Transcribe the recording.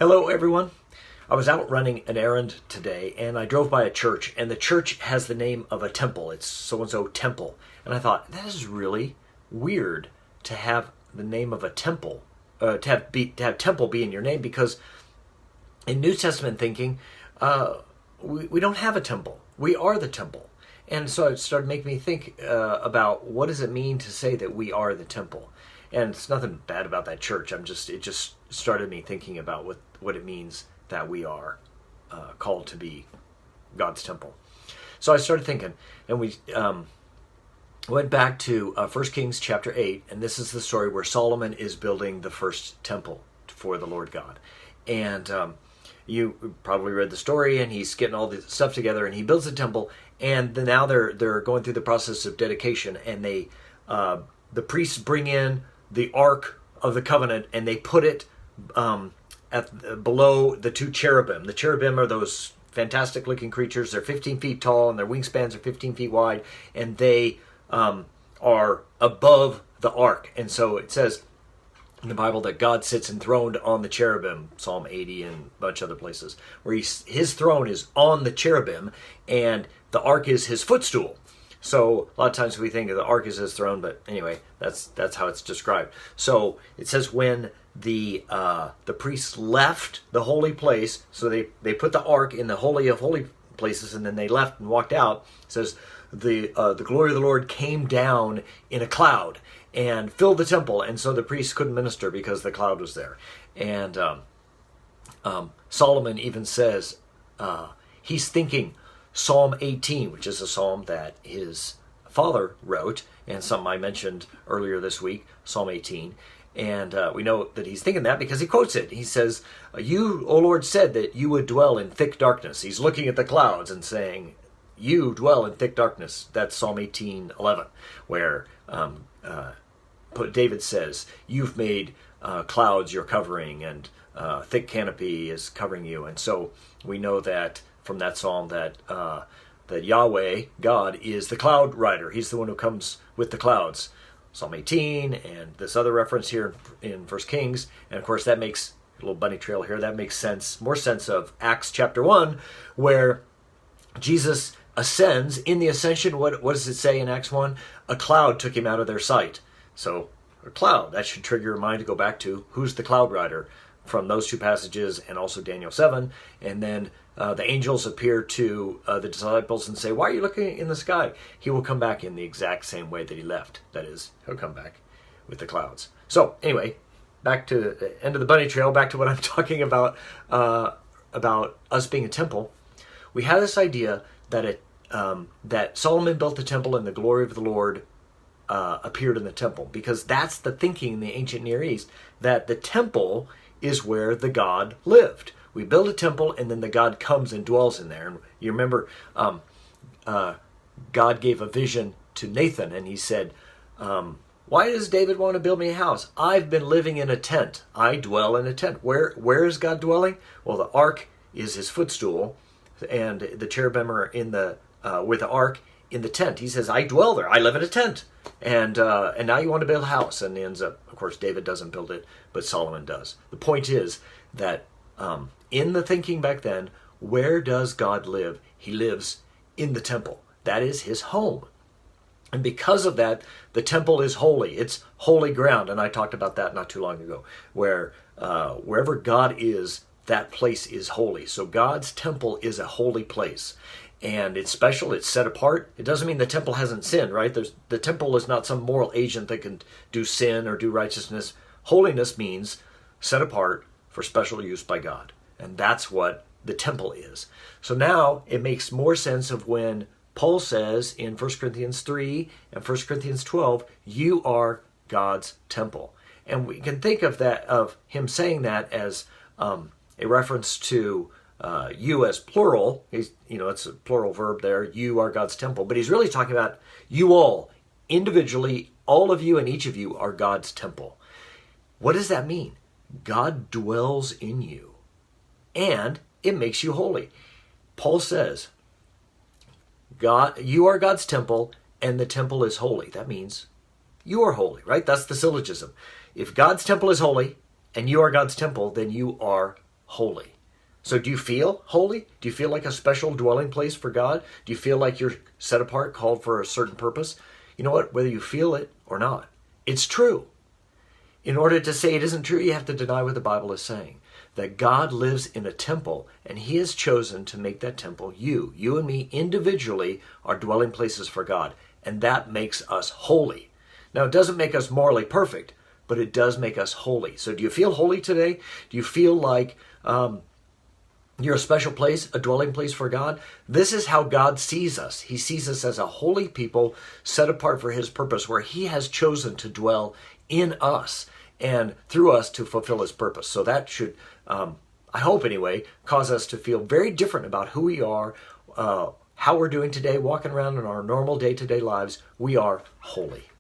Hello, everyone. I was out running an errand today, and I drove by a church, and the church has the name of a temple. It's so-and-so temple. And I thought, that is really weird to have the name of a temple, to have temple be in your name, because in New Testament thinking, we don't have a temple. We are the temple. And so it started making me think about what does it mean to say that we are the temple. And it's nothing bad about that church. It just started me thinking about what it means that we are called to be God's temple. So I started thinking, and we went back to 1 Kings chapter 8, and this is the story where Solomon is building the first temple for the Lord God. And you probably read the story, and he's getting all the stuff together, and he builds the temple, and then now they're going through the process of dedication, and the priests bring in the Ark of the Covenant, and they put it below the two cherubim. The cherubim are those fantastic-looking creatures. They're 15 feet tall, and their wingspans are 15 feet wide, and they are above the Ark. And so it says in the Bible that God sits enthroned on the cherubim, Psalm 80 and a bunch of other places, where his throne is on the cherubim, and the Ark is his footstool. So a lot of times we think of the Ark as his throne, but anyway, that's how it's described. So it says when the priests left the holy place, so they put the Ark in the Holy of Holy Places, and then they left and walked out. It says the glory of the Lord came down in a cloud and filled the temple, and so the priests couldn't minister because the cloud was there. And Solomon even says he's thinking Psalm 18, which is a psalm that his father wrote, and something I mentioned earlier this week, Psalm 18. And we know that he's thinking that because he quotes it. He says, "You, O Lord, said that you would dwell in thick darkness." He's looking at the clouds and saying, "You dwell in thick darkness." That's Psalm 18:11, where David says, "You've made clouds your covering, and thick canopy is covering you." And so we know that from that psalm that Yahweh, God, is the cloud rider. He's the one who comes with the clouds. Psalm 18 and this other reference here in 1 Kings. And of course that makes a little bunny trail here. That makes more sense of Acts chapter 1, where Jesus ascends. In the ascension, what does it say in Acts 1? A cloud took him out of their sight. So a cloud, that should trigger your mind to go back to who's the cloud rider from those two passages, and also Daniel 7. And then the angels appear to the disciples and say, "Why are you looking in the sky?" He will come back in the exact same way that he left. That is, he'll come back with the clouds. So anyway, back to the end of the bunny trail, back to what I'm talking about us being a temple. We have this idea that that Solomon built the temple and the glory of the Lord appeared in the temple, because that's the thinking in the ancient Near East, that the temple is where the God lived. We build a temple, and then the God comes and dwells in there. And you remember, God gave a vision to Nathan, and he said, "Why does David want to build me a house? I've been living in a tent. I dwell in a tent." Where is God dwelling? Well, the ark is his footstool, and the cherubim are with the ark in the tent. He says, "I dwell there. I live in a tent." And now you want to build a house, and it ends up, of course, David doesn't build it, but Solomon does. The point is that in the thinking back then, where does God live? He lives in the temple. That is his home. And because of that, the temple is holy. It's holy ground. And I talked about that not too long ago, where wherever God is, that place is holy. So God's temple is a holy place. And it's special. It's set apart. It doesn't mean the temple hasn't sinned, right? The temple is not some moral agent that can do sin or do righteousness. Holiness means set apart for special use by God. And that's what the temple is. So now it makes more sense of when Paul says in 1 Corinthians 3 and 1 Corinthians 12, you are God's temple. And we can think of that, of him saying that as a reference to you as plural. It's a plural verb there. You are God's temple. But he's really talking about you all, individually, all of you and each of you are God's temple. What does that mean? God dwells in you, and it makes you holy. Paul says, you are God's temple, and the temple is holy. That means you are holy, right? That's the syllogism. If God's temple is holy, and you are God's temple, then you are holy. So do you feel holy? Do you feel like a special dwelling place for God? Do you feel like you're set apart, called for a certain purpose? You know what? Whether you feel it or not, it's true. In order to say it isn't true, you have to deny what the Bible is saying. That God lives in a temple, and he has chosen to make that temple you. You and me individually are dwelling places for God, and that makes us holy. Now, it doesn't make us morally perfect, but it does make us holy. So do you feel holy today? Do you feel like you're a special place, a dwelling place for God? This is how God sees us. He sees us as a holy people set apart for his purpose, where he has chosen to dwell in us and through us to fulfill his purpose. So that should, I hope anyway, cause us to feel very different about who we are, how we're doing today, walking around in our normal day-to-day lives. We are holy.